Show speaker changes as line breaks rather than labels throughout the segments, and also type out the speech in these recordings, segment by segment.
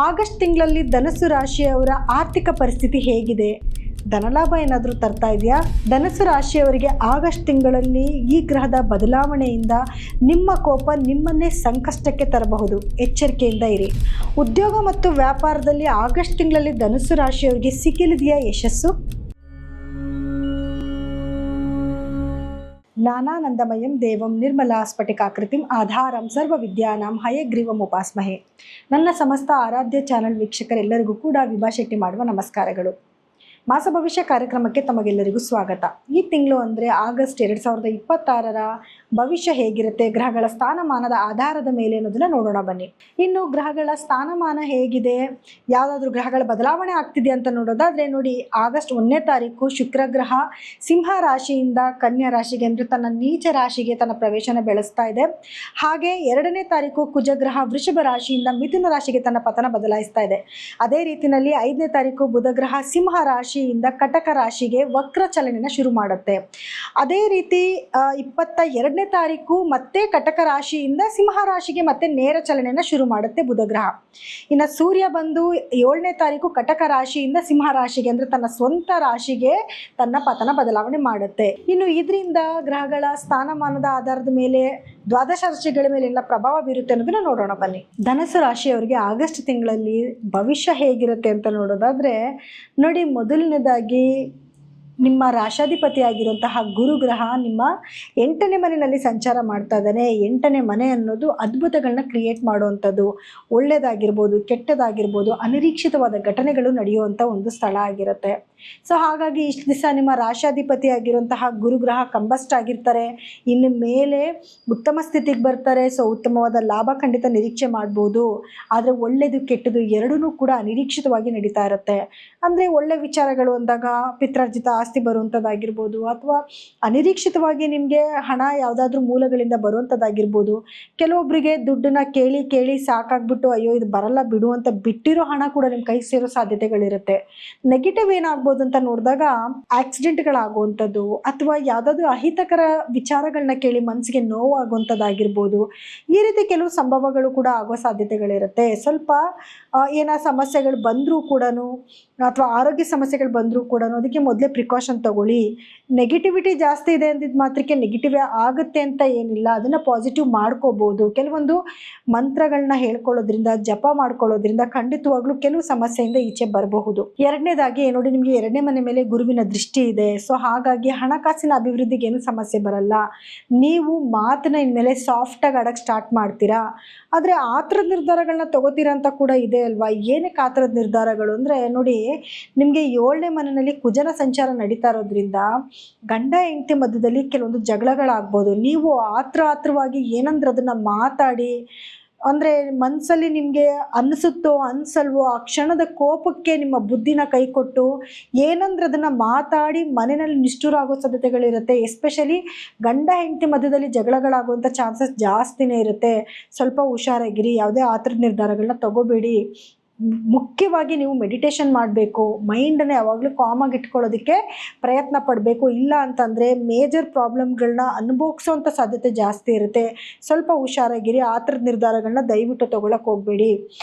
August ತಿಂಗಳಲ್ಲಿ ಧನಸ್ಸು ರಾಶಿಯವರ ಆರ್ಥಿಕ ಪರಿಸ್ಥಿತಿ ಹೇಗಿದೆ? ಧನಲಾಭ ಏನಾದರೂ ತರ್ತಾ ಇದೆಯಾ? ಧನಸ್ಸು ರಾಶಿಯವರಿಗೆ ಆಗಸ್ಟ್ ತಿಂಗಳಲ್ಲಿ ಈ ಗ್ರಹದ ಬದಲಾವಣೆಯಿಂದ ನಿಮ್ಮ ಕೋಪ ನಿಮ್ಮನ್ನೇ ಸಂಕಷ್ಟಕ್ಕೆ ತರಬಹುದು. ಎಚ್ಚರಿಕೆಯಿಂದ ಇರಿ. ಉದ್ಯೋಗ ಮತ್ತು ವ್ಯಾಪಾರದಲ್ಲಿ ಆಗಸ್ಟ್ ತಿಂಗಳಲ್ಲಿ ಧನಸ್ಸು ರಾಶಿಯವರಿಗೆ ಸಿಕ್ಕಿದೆಯಾ ಯಶಸ್ಸು? ಜ್ಞಾನಾನಂದಮಯಂ ದೇವಂ ನಿರ್ಮಲಾ ಸ್ಫಟಿಕಾಕೃತಿಂ ಆಧಾರಂ ಸರ್ವ ವಿದ್ಯಾನಾಂ ಹಯಗ್ರೀವಂ ಉಪಾಸ್ಮಹೆ. ನನ್ನ ಸಮಸ್ತ ಆರಾಧ್ಯ ಚಾನಲ್ ವೀಕ್ಷಕರೆಲ್ಲರಿಗೂ ಕೂಡ ವಿಭಾ ಶೆಟ್ಟಿ ಮಾಡುವ ನಮಸ್ಕಾರಗಳು. ಮಾಸ ಭವಿಷ್ಯ ಕಾರ್ಯಕ್ರಮಕ್ಕೆ ತಮಗೆಲ್ಲರಿಗೂ ಸ್ವಾಗತ. ಈ ತಿಂಗಳು ಅಂದರೆ ಆಗಸ್ಟ್ 2026ರ ಭವಿಷ್ಯ ಹೇಗಿರುತ್ತೆ, ಗ್ರಹಗಳ ಸ್ಥಾನಮಾನದ ಆಧಾರದ ಮೇಲೆ ಅನ್ನೋದನ್ನ ನೋಡೋಣ ಬನ್ನಿ. ಇನ್ನು ಗ್ರಹಗಳ ಸ್ಥಾನಮಾನ ಹೇಗಿದೆ, ಯಾವುದಾದ್ರೂ ಗ್ರಹಗಳ ಬದಲಾವಣೆ ಆಗ್ತಿದೆ ಅಂತ ನೋಡೋದಾದ್ರೆ ನೋಡಿ, ಆಗಸ್ಟ್ 1ನೇ ತಾರೀಕು ಶುಕ್ರ ಗ್ರಹ ಸಿಂಹ ರಾಶಿಯಿಂದ ಕನ್ಯಾ ರಾಶಿಗೆ ಅಂದರೆ ತನ್ನ ನೀಚ ರಾಶಿಗೆ ತನ್ನ ಪ್ರವೇಶನ ಬೆಳೆಸ್ತಾ ಇದೆ. ಹಾಗೆ 2ನೇ ತಾರೀಕು ಕುಜ ಗ್ರಹ ವೃಷಭ ರಾಶಿಯಿಂದ ಮಿಥುನ ರಾಶಿಗೆ ತನ್ನ ಪತನ ಬದಲಾಯಿಸ್ತಾ ಇದೆ. ಅದೇ ರೀತಿಯಲ್ಲಿ 5ನೇ ತಾರೀಕು ಬುಧ ಗ್ರಹ ಸಿಂಹ ರಾಶಿಯಿಂದ ಕಟಕ ರಾಶಿಗೆ ವಕ್ರ ಚಲನೆನ ಶುರು ಮಾಡುತ್ತೆ. ಅದೇ ರೀತಿ 22ನೇ ತಾರೀಕು ಮತ್ತೆ ಕಟಕ ರಾಶಿಯಿಂದ ಸಿಂಹ ರಾಶಿಗೆ ಮತ್ತೆ ನೇರ ಚಲನೆನ ಶುರು ಮಾಡುತ್ತೆ ಬುಧ ಗ್ರಹ. ಇನ್ನು ಸೂರ್ಯ ಬಂದು 7ನೇ ತಾರೀಕು ಕಟಕ ರಾಶಿಯಿಂದ ಸಿಂಹ ರಾಶಿಗೆ ಅಂದ್ರೆ ತನ್ನ ಸ್ವಂತ ರಾಶಿಗೆ ತನ್ನ ಪತನ ಬದಲಾವಣೆ ಮಾಡುತ್ತೆ. ಇನ್ನು ಇದರಿಂದ ಗ್ರಹಗಳ ಸ್ಥಾನಮಾನದ ಆಧಾರದ ಮೇಲೆ ದ್ವಾದಶ ರಾಶಿಗಳ ಮೇಲೆ ಎಲ್ಲ ಪ್ರಭಾವ ಬೀರುತ್ತೆ ಅನ್ನೋದನ್ನ ನೋಡೋಣ ಬನ್ನಿ. ಧನಸ್ಸು ರಾಶಿಯವರಿಗೆ ಆಗಸ್ಟ್ ತಿಂಗಳಲ್ಲಿ ಭವಿಷ್ಯ ಹೇಗಿರುತ್ತೆ ಅಂತ ನೋಡೋದಾದ್ರೆ ನೋಡಿ, ಮೊದಲನೇದಾಗಿ ನಿಮ್ಮ ರಾಶಾಧಿಪತಿ ಆಗಿರುವಂತಹ ಗುರುಗ್ರಹ ನಿಮ್ಮ 8ನೇ ಮನೆಯಲ್ಲಿ ಸಂಚಾರ ಮಾಡ್ತಾ ಇದ್ದಾನೆ. 8ನೇ ಮನೆ ಅನ್ನೋದು ಅದ್ಭುತಗಳನ್ನ ಕ್ರಿಯೇಟ್ ಮಾಡುವಂಥದ್ದು, ಒಳ್ಳೆಯದಾಗಿರ್ಬೋದು ಕೆಟ್ಟದಾಗಿರ್ಬೋದು ಅನಿರೀಕ್ಷಿತವಾದ ಘಟನೆಗಳು ನಡೆಯುವಂಥ ಒಂದು ಸ್ಥಳ ಆಗಿರುತ್ತೆ. ಸೊ ಹಾಗಾಗಿ ಇಷ್ಟು ದಿವಸ ನಿಮ್ಮ ರಾಶಾಧಿಪತಿ ಆಗಿರುವಂತಹ ಗುರುಗ್ರಹ ಕಂಬಸ್ಟ್ ಆಗಿರ್ತಾರೆ, ಇನ್ನು ಮೇಲೆ ಉತ್ತಮ ಸ್ಥಿತಿಗೆ ಬರ್ತಾರೆ. ಸೊ ಉತ್ತಮವಾದ ಲಾಭ ಖಂಡಿತ ನಿರೀಕ್ಷೆ ಮಾಡ್ಬೋದು. ಆದರೆ ಒಳ್ಳೆಯದು ಕೆಟ್ಟದು ಎರಡೂ ಕೂಡ ಅನಿರೀಕ್ಷಿತವಾಗಿ ನಡೀತಾ ಇರುತ್ತೆ. ಅಂದರೆ ಒಳ್ಳೆ ವಿಚಾರಗಳು ಅಂದಾಗ ಪಿತ್ರಾರ್ಜಿತ ಆಸ್ತಿ ಬರುವಂಥದ್ದಾಗಿರ್ಬೋದು, ಅಥವಾ ಅನಿರೀಕ್ಷಿತವಾಗಿ ನಿಮಗೆ ಹಣ ಯಾವುದಾದ್ರೂ ಮೂಲಗಳಿಂದ ಬರುವಂಥದ್ದಾಗಿರ್ಬೋದು. ಕೆಲವೊಬ್ಬರಿಗೆ ದುಡ್ಡನ್ನ ಕೇಳಿ ಕೇಳಿ ಸಾಕಾಗ್ಬಿಟ್ಟು ಅಯ್ಯೋ ಇದು ಬರಲ್ಲ ಬಿಡು ಅಂತ ಬಿಟ್ಟಿರೋ ಹಣ ಕೂಡ ನಿಮ್ಮ ಕೈ ಸೇರೋ ಸಾಧ್ಯತೆಗಳಿರುತ್ತೆ. ನೆಗೆಟಿವ್ ಏನಾಗ್ಬೋದು ಅಂತ ನೋಡಿದಾಗ ಆಕ್ಸಿಡೆಂಟ್ಗಳಾಗುವಂಥದ್ದು, ಅಥವಾ ಯಾವುದಾದ್ರೂ ಅಹಿತಕರ ವಿಚಾರಗಳನ್ನ ಕೇಳಿ ಮನಸ್ಸಿಗೆ ನೋವು ಆಗುವಂಥದ್ದಾಗಿರ್ಬೋದು. ಈ ರೀತಿ ಕೆಲವು ಸಂಭವಗಳು ಕೂಡ ಆಗೋ ಸಾಧ್ಯತೆಗಳಿರುತ್ತೆ. ಸ್ವಲ್ಪ ಸಮಸ್ಯೆಗಳು ಬಂದರೂ ಕೂಡ, ಅಥವಾ ಆರೋಗ್ಯ ಸಮಸ್ಯೆಗಳು ಬಂದರೂ ಕೂಡ ಅದಕ್ಕೆ ಮೊದಲೇ ಪ್ರಿಕಾಷನ್ ತಗೊಳ್ಳಿ. ನೆಗೆಟಿವಿಟಿ ಜಾಸ್ತಿ ಇದೆ ಅಂದಿದ್ದ ಮಾತ್ರಕ್ಕೆ ನೆಗೆಟಿವ್ ಆಗುತ್ತೆ ಅಂತ ಏನಿಲ್ಲ, ಅದನ್ನು ಪಾಸಿಟಿವ್ ಮಾಡ್ಕೋಬೋದು. ಕೆಲವೊಂದು ಮಂತ್ರಗಳನ್ನ ಹೇಳ್ಕೊಳ್ಳೋದ್ರಿಂದ, ಜಪ ಮಾಡ್ಕೊಳ್ಳೋದ್ರಿಂದ ಖಂಡಿತವಾಗ್ಲೂ ಕೆಲವು ಸಮಸ್ಯೆಯಿಂದ ಈಚೆ ಬರಬಹುದು. ಎರಡನೇದಾಗಿ ನೋಡಿ, ನಿಮಗೆ 2ನೇ ಮನೆ ಮೇಲೆ ಗುರುವಿನ ದೃಷ್ಟಿ ಇದೆ. ಸೊ ಹಾಗಾಗಿ ಹಣಕಾಸಿನ ಅಭಿವೃದ್ಧಿಗೆ ಏನು ಸಮಸ್ಯೆ ಬರಲ್ಲ. ನೀವು ಮಾತನ್ನ ಇನ್ಮೇಲೆ ಸಾಫ್ಟಾಗಿ ಆಡೋಕ್ಕೆ ಸ್ಟಾರ್ಟ್ ಮಾಡ್ತೀರಾ. ಆದರೆ ಆತರದ ನಿರ್ಧಾರಗಳನ್ನ ತಗೋತೀರಾ ಅಂತ ಕೂಡ ಇದೆ ಅಲ್ವಾ. ಏನಕ್ಕೆ ಆತರದ ನಿರ್ಧಾರಗಳು ಅಂದರೆ ನೋಡಿ, ನಿಮಗೆ 7ನೇ ಮನೆಯಲ್ಲಿ ಕುಜನ ಸಂಚಾರ ನಡೀತಾ ಇರೋದ್ರಿಂದ ಗಂಡ ಹೆಂಡತಿ ಮಧ್ಯದಲ್ಲಿ ಕೆಲವೊಂದು ಜಗಳಗಳಾಗ್ಬೋದು. ನೀವು ಆತ್ರವಾಗಿ ಏನಂದ್ರೆ ಅದನ್ನು ಮಾತಾಡಿ, ಅಂದರೆ ಮನಸ್ಸಲ್ಲಿ ನಿಮಗೆ ಅನಿಸುತ್ತೋ ಅನಿಸಲ್ವೋ ಆ ಕ್ಷಣದ ಕೋಪಕ್ಕೆ ನಿಮ್ಮ ಬುದ್ಧಿನ ಕೈ ಕೊಟ್ಟು ಏನಂದ್ರೆ ಅದನ್ನು ಮಾತಾಡಿ ಮನೆಯಲ್ಲಿ ನಿಷ್ಠುರ ಆಗೋ ಸಾಧ್ಯತೆಗಳಿರುತ್ತೆ. ಎಸ್ಪೆಷಲಿ ಗಂಡ ಹೆಂಡತಿ ಮಧ್ಯದಲ್ಲಿ ಜಗಳಗಳಾಗುವಂಥ ಚಾನ್ಸಸ್ ಜಾಸ್ತಿನೇ ಇರುತ್ತೆ. ಸ್ವಲ್ಪ ಹುಷಾರಾಗಿರಿ, ಯಾವುದೇ ಆತರದ ನಿರ್ಧಾರಗಳನ್ನ ತಗೋಬೇಡಿ. ಮುಖ್ಯವಾಗಿ ನೀವು ಮೆಡಿಟೇಷನ್ ಮಾಡಬೇಕು. ಮೈಂಡನ್ನ ಯಾವಾಗಲೂ ಕಾಮಾಗಿ ಇಟ್ಕೊಳ್ಳೋದಕ್ಕೆ ಪ್ರಯತ್ನ ಪಡಬೇಕು. ಇಲ್ಲ ಅಂತಂದರೆ ಮೇಜರ್ ಪ್ರಾಬ್ಲಮ್ಗಳನ್ನ ಅನುಭವಿಸೋವಂಥ ಸಾಧ್ಯತೆ ಜಾಸ್ತಿ ಇರುತ್ತೆ. ಸ್ವಲ್ಪ ಹುಷಾರಾಗಿರಿ, ಆತರದ ನಿರ್ಧಾರಗಳನ್ನ ದಯವಿಟ್ಟು ತಗೊಳಕ್ಕೆ ಹೋಗಬೇಡಿ.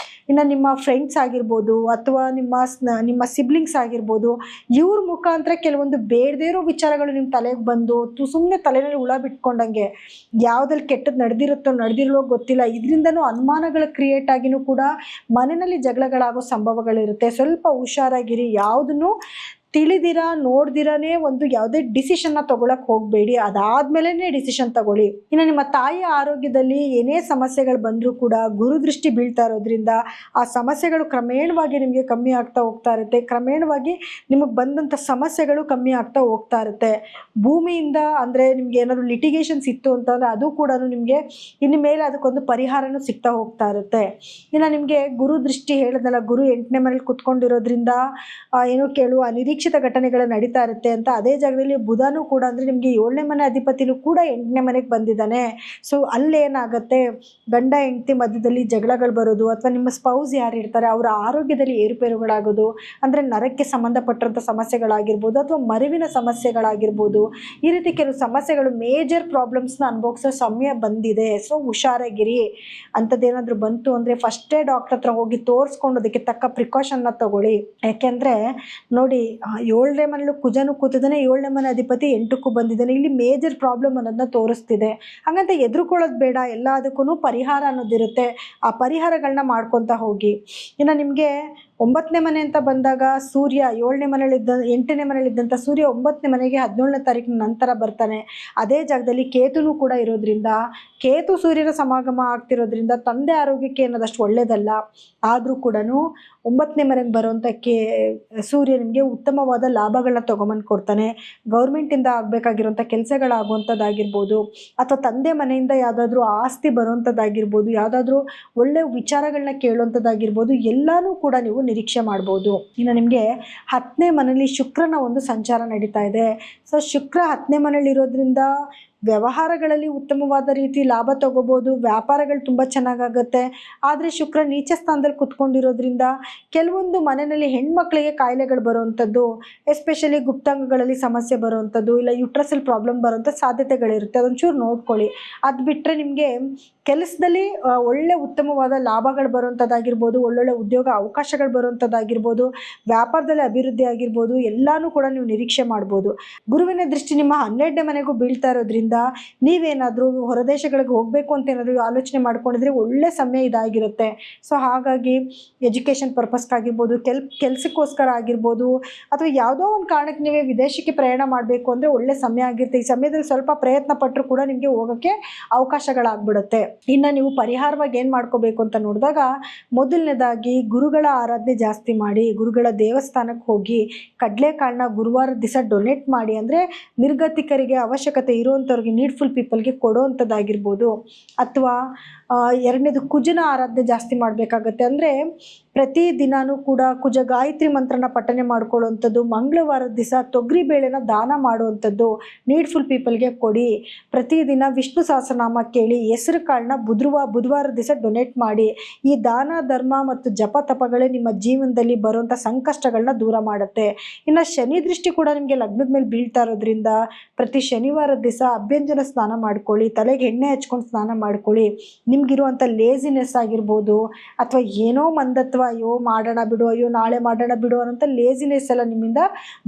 ಇನ್ನು ನಿಮ್ಮ ಫ್ರೆಂಡ್ಸ್ ಆಗಿರ್ಬೋದು, ಅಥವಾ ನಿಮ್ಮ ಸಿಬ್ಲಿಂಗ್ಸ್ ಆಗಿರ್ಬೋದು, ಇವ್ರ ಮುಖಾಂತರ ಕೆಲವೊಂದು ಬೇಡದೇ ಇರೋ ವಿಚಾರಗಳು ನಿಮ್ಮ ತಲೆಗೆ ಬಂದು ಸುಮ್ಮನೆ ತಲೆಯಲ್ಲಿ ಹುಳ ಬಿಟ್ಕೊಂಡಂಗೆ, ಯಾವುದಲ್ಲಿ ಕೆಟ್ಟದ್ದು ನಡೆದಿರೋ ಗೊತ್ತಿಲ್ಲ, ಇದರಿಂದನೂ ಅನುಮಾನಗಳು ಕ್ರಿಯೇಟ್ ಆಗಿನೂ ಕೂಡ ಮನೆಯಲ್ಲಿ ಜಗಳಗಳಾಗೋ ಸಂಭವಗಳಿರುತ್ತೆ. ಸ್ವಲ್ಪ ಹುಷಾರಾಗಿರಿ. ಯಾವುದನ್ನು ತಿಳಿದಿರಾ ನೋಡ್ದಿರಾನೇ ಒಂದು ಯಾವುದೇ ಡಿಸಿಷನ್ನ ತಗೊಳಕ್ಕೆ ಹೋಗಬೇಡಿ. ಅದಾದ್ಮೇಲೆ ಡಿಸಿಷನ್ ತಗೊಳ್ಳಿ. ಇನ್ನು ನಿಮ್ಮ ತಾಯಿಯ ಆರೋಗ್ಯದಲ್ಲಿ ಏನೇ ಸಮಸ್ಯೆಗಳು ಬಂದರೂ ಕೂಡ ಗುರುದೃಷ್ಟಿ ಬೀಳ್ತಾ ಇರೋದ್ರಿಂದ ಆ ಸಮಸ್ಯೆಗಳು ಕ್ರಮೇಣವಾಗಿ ನಿಮಗೆ ಕಮ್ಮಿ ಆಗ್ತಾ ಹೋಗ್ತಾ ಇರುತ್ತೆ. ಕ್ರಮೇಣವಾಗಿ ನಿಮಗೆ ಬಂದಂಥ ಸಮಸ್ಯೆಗಳು ಕಮ್ಮಿ ಆಗ್ತಾ ಹೋಗ್ತಾ ಇರುತ್ತೆ. ಭೂಮಿಯಿಂದ ಅಂದರೆ ನಿಮ್ಗೆ ಏನಾದರೂ ಲಿಟಿಗೇಷನ್ಸ್ ಇತ್ತು ಅಂತಂದರೆ ಅದು ಕೂಡ ನಿಮಗೆ ಇನ್ನು ಮೇಲೆ ಅದಕ್ಕೊಂದು ಪರಿಹಾರನೂ ಸಿಗ್ತಾ ಹೋಗ್ತಾ ಇರುತ್ತೆ. ಇನ್ನು ನಿಮಗೆ ಗುರು ದೃಷ್ಟಿ ಹೇಳಿದ್ನಲ್ಲ, ಗುರು 8ನೇ ಮನೇಲಿ ಕುತ್ಕೊಂಡಿರೋದ್ರಿಂದ ಏನೋ ಕೆಲವು ಅನಿರೀಕ್ಷಿತ ಅನಿರೀಕ್ಷಿತ ಘಟನೆಗಳು ನಡೀತಾ ಇರುತ್ತೆ ಅಂತ. ಅದೇ ಜಾಗದಲ್ಲಿ ಬುಧನೂ ಕೂಡ ಅಂದರೆ ನಿಮಗೆ 7ನೇ ಮನೆ ಅಧಿಪತಿನೂ ಕೂಡ 8ನೇ ಮನೆಗೆ ಬಂದಿದ್ದಾನೆ. ಸೊ ಅಲ್ಲೇನಾಗುತ್ತೆ, ಗಂಡ ಹೆಂಡತಿ ಮಧ್ಯದಲ್ಲಿ ಜಗಳಗಳು ಬರೋದು, ಅಥವಾ ನಿಮ್ಮ ಸ್ಪೌಸ್ ಯಾರು ಇರ್ತಾರೆ ಅವರ ಆರೋಗ್ಯದಲ್ಲಿ ಏರುಪೇರುಗಳಾಗೋದು, ಅಂದರೆ ನರಕ್ಕೆ ಸಂಬಂಧಪಟ್ಟಂಥ ಸಮಸ್ಯೆಗಳಾಗಿರ್ಬೋದು ಅಥವಾ ಮರುವಿನ ಸಮಸ್ಯೆಗಳಾಗಿರ್ಬೋದು. ಈ ರೀತಿ ಕೆಲವು ಸಮಸ್ಯೆಗಳು ಮೇಜರ್ ಪ್ರಾಬ್ಲಮ್ಸ್ನ ಅನುಭವಿಸೋ ಸಮಯ ಬಂದಿದೆ. ಸೊ ಹುಷಾರಾಗಿರಿ. ಅಂಥದ್ದೇನಾದರೂ ಬಂತು ಅಂದರೆ ಫಸ್ಟೇ ಡಾಕ್ಟರ್ ಹತ್ರ ಹೋಗಿ ತೋರಿಸ್ಕೊಂಡು ಅದಕ್ಕೆ ತಕ್ಕ ಪ್ರಿಕಾಷನ್ನ ತಗೊಳ್ಳಿ. ಯಾಕೆಂದರೆ ನೋಡಿ, 7ನೇ ಮನೇಲಿ ಕುಜನು ಕೂತಿದ್ದಾನೆ, 7ನೇ ಮನೆ ಅಧಿಪತಿ 8ಕ್ಕೂ ಬಂದಿದ್ದಾನೆ. ಇಲ್ಲಿ ಮೇಜರ್ ಪ್ರಾಬ್ಲಮ್ ಅನ್ನೋದನ್ನ ತೋರಿಸ್ತಿದೆ. ಹಾಗಂತ ಎದುರುಕೊಳ್ಳೋದು ಬೇಡ, ಎಲ್ಲದಕ್ಕೂ ಪರಿಹಾರ ಅನ್ನೋದಿರುತ್ತೆ. ಆ ಪರಿಹಾರಗಳನ್ನ ಮಾಡ್ಕೊತಾ ಹೋಗಿ. ಇನ್ನು ನಿಮಗೆ 9ನೇ ಮನೆ ಅಂತ ಬಂದಾಗ ಸೂರ್ಯ 7ನೇ ಮನೆಯಲ್ಲಿದ್ದ 8ನೇ ಮನೆಯಲ್ಲಿದ್ದಂಥ ಸೂರ್ಯ 9ನೇ ಮನೆಗೆ 17ನೇ ತಾರೀಕಿನ ನಂತರ ಬರ್ತಾನೆ. ಅದೇ ಜಾಗದಲ್ಲಿ ಕೇತುನೂ ಕೂಡ ಇರೋದ್ರಿಂದ, ಕೇತು ಸೂರ್ಯನ ಸಮಾಗಮ ಆಗ್ತಿರೋದ್ರಿಂದ ತಂದೆ ಆರೋಗ್ಯಕ್ಕೆ ಅನ್ನೋದಷ್ಟು ಒಳ್ಳೆಯದಲ್ಲ. ಆದರೂ ಕೂಡ 9ನೇ ಮನೆಗೆ ಬರುವಂಥ ಸೂರ್ಯ ನಿಮಗೆ ಉತ್ತಮವಾದ ಲಾಭಗಳನ್ನ ತೊಗೊಂಬಂದು ಕೊಡ್ತಾನೆ. ಗೌರ್ಮೆಂಟಿಂದ ಆಗಬೇಕಾಗಿರೋಂಥ ಕೆಲಸಗಳಾಗುವಂಥದ್ದಾಗಿರ್ಬೋದು, ಅಥವಾ ತಂದೆ ಮನೆಯಿಂದ ಯಾವುದಾದ್ರೂ ಆಸ್ತಿ ಬರುವಂಥದ್ದಾಗಿರ್ಬೋದು, ಯಾವುದಾದ್ರೂ ಒಳ್ಳೆಯ ವಿಚಾರಗಳನ್ನ ಕೇಳುವಂಥದ್ದಾಗಿರ್ಬೋದು, ಎಲ್ಲನೂ ಕೂಡ ನೀವು ನಿರೀಕ್ಷೆ ಮಾಡ್ಬೋದು. ಇನ್ನು ನಿಮಗೆ 10ನೇ ಮನೆಯಲ್ಲಿ ಶುಕ್ರನ ಒಂದು ಸಂಚಾರ ನಡೀತಾ ಇದೆ. ಸೊ ಶುಕ್ರ 10ನೇ ಮನೆಯಲ್ಲಿ ಇರೋದ್ರಿಂದ ವ್ಯವಹಾರಗಳಲ್ಲಿ ಉತ್ತಮವಾದ ರೀತಿ ಲಾಭ ತಗೋಬೋದು, ವ್ಯಾಪಾರಗಳು ತುಂಬ ಚೆನ್ನಾಗಾಗುತ್ತೆ. ಆದರೆ ಶುಕ್ರ ನೀಚ ಸ್ಥಾನದಲ್ಲಿ ಕುತ್ಕೊಂಡಿರೋದ್ರಿಂದ ಕೆಲವೊಂದು ಮನೆಯಲ್ಲಿ ಹೆಣ್ಮಕ್ಳಿಗೆ ಕಾಯಿಲೆಗಳು ಬರುವಂಥದ್ದು, ಎಸ್ಪೆಷಲಿ ಗುಪ್ತಾಂಗಗಳಲ್ಲಿ ಸಮಸ್ಯೆ ಬರುವಂಥದ್ದು, ಇಲ್ಲ ಯುಟ್ರಸಲ್ಲಿ ಪ್ರಾಬ್ಲಮ್ ಬರುವಂಥ ಸಾಧ್ಯತೆಗಳಿರುತ್ತೆ. ಅದೊಂಚೂರು ನೋಡ್ಕೊಳ್ಳಿ. ಅದು ಬಿಟ್ಟರೆ ನಿಮಗೆ ಕೆಲಸದಲ್ಲಿ ಒಳ್ಳೆ ಉತ್ತಮವಾದ ಲಾಭಗಳು ಬರುವಂಥದ್ದಾಗಿರ್ಬೋದು, ಒಳ್ಳೊಳ್ಳೆ ಉದ್ಯೋಗ ಅವಕಾಶಗಳು ಬರುವಂಥದ್ದಾಗಿರ್ಬೋದು, ವ್ಯಾಪಾರದಲ್ಲಿ ಅಭಿವೃದ್ಧಿ ಆಗಿರ್ಬೋದು, ಎಲ್ಲನೂ ಕೂಡ ನೀವು ನಿರೀಕ್ಷೆ ಮಾಡ್ಬೋದು. ಗುರುವಿನ ದೃಷ್ಟಿ ನಿಮ್ಮ 12ನೇ ಮನೆಗೂ ಬೀಳ್ತಾ ಇರೋದ್ರಿಂದ ನೀವೇನಾದರೂ ಹೊರದೇಶಗಳಿಗೆ ಹೋಗಬೇಕು ಅಂತ ಏನಾದರೂ ಆಲೋಚನೆ ಮಾಡ್ಕೊಂಡಿದ್ರೆ ಒಳ್ಳೆ ಸಮಯ ಇದಾಗಿರುತ್ತೆ. ಸೊ ಹಾಗಾಗಿ ಎಜುಕೇಷನ್ ಪರ್ಪಸ್ಗಾಗಿರ್ಬೋದು, ಕೆಲಸಕ್ಕೋಸ್ಕರ ಆಗಿರ್ಬೋದು, ಅಥವಾ ಯಾವುದೋ ಒಂದು ಕಾರಣಕ್ಕೆ ನೀವೇ ವಿದೇಶಕ್ಕೆ ಪ್ರಯಾಣ ಮಾಡಬೇಕು ಅಂದರೆ ಒಳ್ಳೆ ಸಮಯ ಆಗಿರುತ್ತೆ. ಈ ಸಮಯದಲ್ಲಿ ಸ್ವಲ್ಪ ಪ್ರಯತ್ನ ಪಟ್ಟರು ಕೂಡ ನಿಮಗೆ ಹೋಗೋಕ್ಕೆ ಅವಕಾಶಗಳಾಗ್ಬಿಡುತ್ತೆ. ಇನ್ನು ನೀವು ಪರಿಹಾರವಾಗಿ ಏನು ಮಾಡ್ಕೋಬೇಕು ಅಂತ ನೋಡಿದಾಗ, ಮೊದಲನೇದಾಗಿ ಗುರುಗಳ ಆರಾಧನೆ ಜಾಸ್ತಿ ಮಾಡಿ, ಗುರುಗಳ ದೇವಸ್ಥಾನಕ್ಕೆ ಹೋಗಿ ಕಡಲೆಕಾಳನ್ನ ಗುರುವಾರದ ದಿವಸ ಡೊನೇಟ್ ಮಾಡಿ. ಅಂದರೆ ನಿರ್ಗತಿಕರಿಗೆ, ಅವಶ್ಯಕತೆ ಇರುವಂಥವ್ರಿಗೆ, ನೀಡ್ಫುಲ್ ಪೀಪಲ್ಗೆ ಕೊಡೋವಂಥದ್ದಾಗಿರ್ಬೋದು. ಅಥವಾ ಎರಡನೇದು ಕುಜನ ಆರಾಧನೆ ಜಾಸ್ತಿ ಮಾಡಬೇಕಾಗತ್ತೆ. ಅಂದರೆ ಪ್ರತಿ ದಿನಾನೂ ಕೂಡ ಕುಜ ಗಾಯತ್ರಿ ಮಂತ್ರನ ಪಠನೆ ಮಾಡ್ಕೊಳ್ಳುವಂಥದ್ದು, ಮಂಗಳವಾರದ ದಿವಸ ತೊಗರಿಬೇಳೆನ ದಾನ ಮಾಡುವಂಥದ್ದು, ನೀಡ್ಫುಲ್ ಪೀಪಲ್ಗೆ ಕೊಡಿ. ಪ್ರತಿದಿನ ವಿಷ್ಣು ಸಹಸ್ರನಾಮ ಕೇಳಿ, ಹೆಸರು ಕಾಳನ್ನ ಬುಧವಾರದ ದಿವಸ ಡೊನೇಟ್ ಮಾಡಿ. ಈ ದಾನ ಧರ್ಮ ಮತ್ತು ಜಪ ತಪಗಳೇ ನಿಮ್ಮ ಜೀವನದಲ್ಲಿ ಬರುವಂಥ ಸಂಕಷ್ಟಗಳನ್ನ ದೂರ ಮಾಡುತ್ತೆ. ಇನ್ನು ಶನಿ ದೃಷ್ಟಿ ಕೂಡ ನಿಮಗೆ ಲಗ್ನದ ಮೇಲೆ ಬೀಳ್ತಾ ಇರೋದ್ರಿಂದ ಪ್ರತಿ ಶನಿವಾರದ ದಿವಸ ಅಭ್ಯಂಜನ ಸ್ನಾನ ಮಾಡ್ಕೊಳ್ಳಿ, ತಲೆಗೆ ಎಣ್ಣೆ ಹಚ್ಕೊಂಡು ಸ್ನಾನ ಮಾಡ್ಕೊಳ್ಳಿ. ನಿಮಗಿರುವಂಥ ಲೇಜಿನೆಸ್ ಆಗಿರ್ಬೋದು, ಅಥವಾ ಏನೋ ಮಂದತ್ವ, ಅಯ್ಯೋ ಮಾಡೋಣ ಬಿಡು, ಅಯ್ಯೋ ನಾಳೆ ಮಾಡೋಣ ಬಿಡು ಅನ್ನೋಂಥ ಲೇಜಿನೆಸ್ ಎಲ್ಲ ನಿಮ್ಮಿಂದ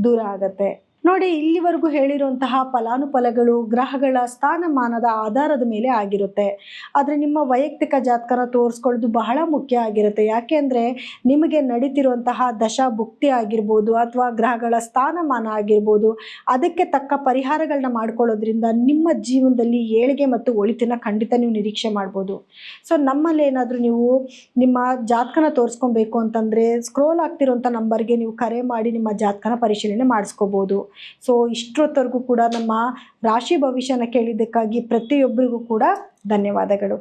ದೂರ ಆಗುತ್ತೆ. ನೋಡಿ, ಇಲ್ಲಿವರೆಗೂ ಹೇಳಿರುವಂತಹ ಫಲಾನುಫಲಗಳು ಗ್ರಹಗಳ ಸ್ಥಾನಮಾನದ ಆಧಾರದ ಮೇಲೆ ಆಗಿರುತ್ತೆ. ಆದರೆ ನಿಮ್ಮ ವೈಯಕ್ತಿಕ ಜಾತಕನ ತೋರಿಸ್ಕೊಳ್ಳೋದು ಬಹಳ ಮುಖ್ಯ ಆಗಿರುತ್ತೆ. ಯಾಕೆಂದರೆ ನಿಮಗೆ ನಡೀತಿರುವಂತಹ ದಶಾ ಭುಕ್ತಿ ಆಗಿರ್ಬೋದು, ಅಥವಾ ಗ್ರಹಗಳ ಸ್ಥಾನಮಾನ ಆಗಿರ್ಬೋದು, ಅದಕ್ಕೆ ತಕ್ಕ ಪರಿಹಾರಗಳನ್ನ ಮಾಡ್ಕೊಳ್ಳೋದ್ರಿಂದ ನಿಮ್ಮ ಜೀವನದಲ್ಲಿ ಏಳಿಗೆ ಮತ್ತು ಒಳಿತನ್ನ ಖಂಡಿತ ನೀವು ನಿರೀಕ್ಷೆ ಮಾಡ್ಬೋದು. ಸೊ ನಮ್ಮಲ್ಲಿ ಏನಾದರೂ ನೀವು ನಿಮ್ಮ ಜಾತಕನ ತೋರಿಸ್ಕೊಬೇಕು ಅಂತಂದರೆ ಸ್ಕ್ರೋಲ್ ಆಗ್ತಿರೋಂಥ ನಂಬರ್ಗೆ ನೀವು ಕರೆ ಮಾಡಿ ನಿಮ್ಮ ಜಾತಕನ ಪರಿಶೀಲನೆ ಮಾಡಿಸ್ಕೋಬೋದು. ಸೊ ಇಷ್ಟೊತ್ತವರೆಗೂ ಕೂಡ ನಮ್ಮ ರಾಶಿ ಭವಿಷ್ಯನ ಕೇಳಿದ್ದಕ್ಕಾಗಿ ಪ್ರತಿಯೊಬ್ಬರಿಗೂ ಕೂಡ ಧನ್ಯವಾದಗಳು.